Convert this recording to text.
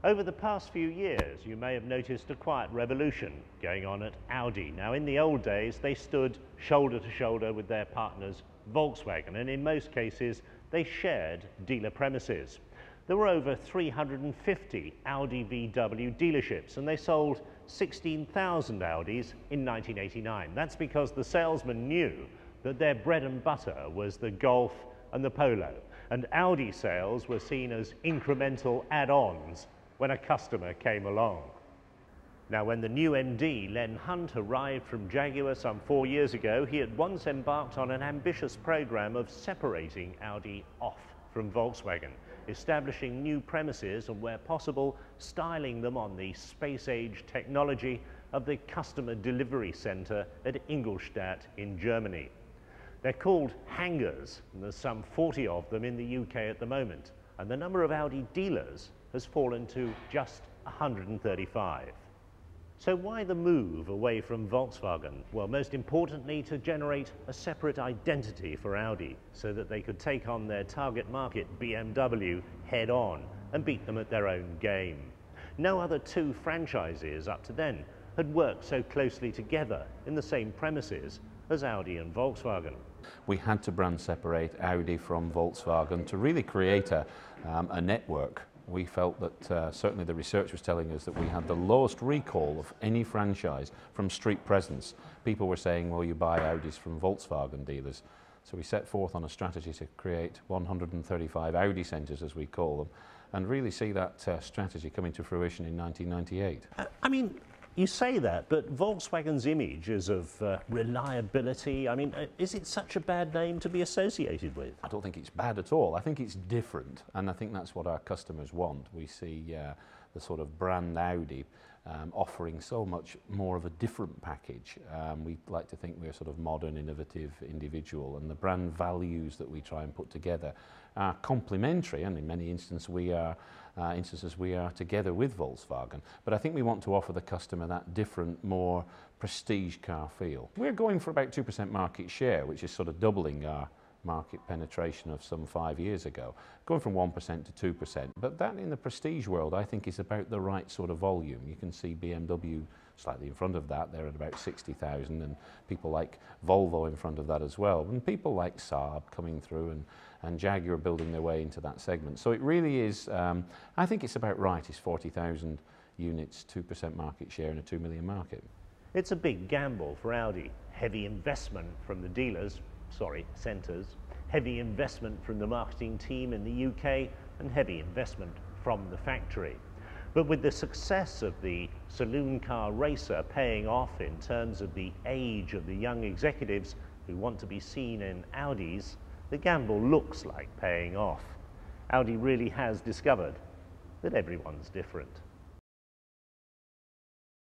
Over the past few years, you may have noticed a quiet revolution going on at Audi. Now, in the old days, they stood shoulder to shoulder with their partners Volkswagen, and in most cases, they shared dealer premises. There were over 350 Audi VW dealerships, and they sold 16,000 Audis in 1989. That's because the salesman knew that their bread and butter was the Golf and the Polo, and Audi sales were seen as incremental add-ons when a customer came along. Now, when the new MD, Len Hunt, arrived from Jaguar some 4 years ago, he at once embarked on an ambitious program of separating Audi off from Volkswagen, establishing new premises and, where possible, styling them on the space-age technology of the customer delivery center at Ingolstadt in Germany. They're called hangars, and there's some 40 of them in the UK at the moment, and the number of Audi dealers has fallen to just 135. So why the move away from Volkswagen? Well, most importantly, to generate a separate identity for Audi so that they could take on their target market, BMW, head on and beat them at their own game. No other two franchises up to then had worked so closely together in the same premises as Audi and Volkswagen. We had to brand separate Audi from Volkswagen to really create a network. We felt that certainly the research was telling us that we had the lowest recall of any franchise from street presence. People were saying, well, you buy Audis from Volkswagen dealers. So we set forth on a strategy to create 135 Audi centres, as we call them, and really see that strategy coming to fruition in 1998. I mean, you say that, but Volkswagen's image is of reliability. I mean, is it such a bad name to be associated with? I don't think it's bad at all. I think it's different, and I think that's what our customers want. We see the sort of brand Audi offering so much more of a different package. We like to think we're sort of modern, innovative, individual, and the brand values that we try and put together are complementary, and in many instances we are together with Volkswagen. But I think we want to offer the customer that different, more prestige car feel. We're going for about 2% market share, which is sort of doubling our market penetration of some 5 years ago, going from 1% to 2%. But that in the prestige world, I think, is about the right sort of volume. You can see BMW slightly in front of that. They're at about 60,000, and people like Volvo in front of that as well, and people like Saab coming through, and Jaguar building their way into that segment. So it really is, I think it's about right. It's 40,000 units, 2% market share in a 2 million market. It's a big gamble for Audi. Heavy investment from the dealers, centres, heavy investment from the marketing team in the UK, and heavy investment from the factory. But with the success of the saloon car racer paying off in terms of the age of the young executives who want to be seen in Audis, the gamble looks like paying off. Audi really has discovered that everyone's different.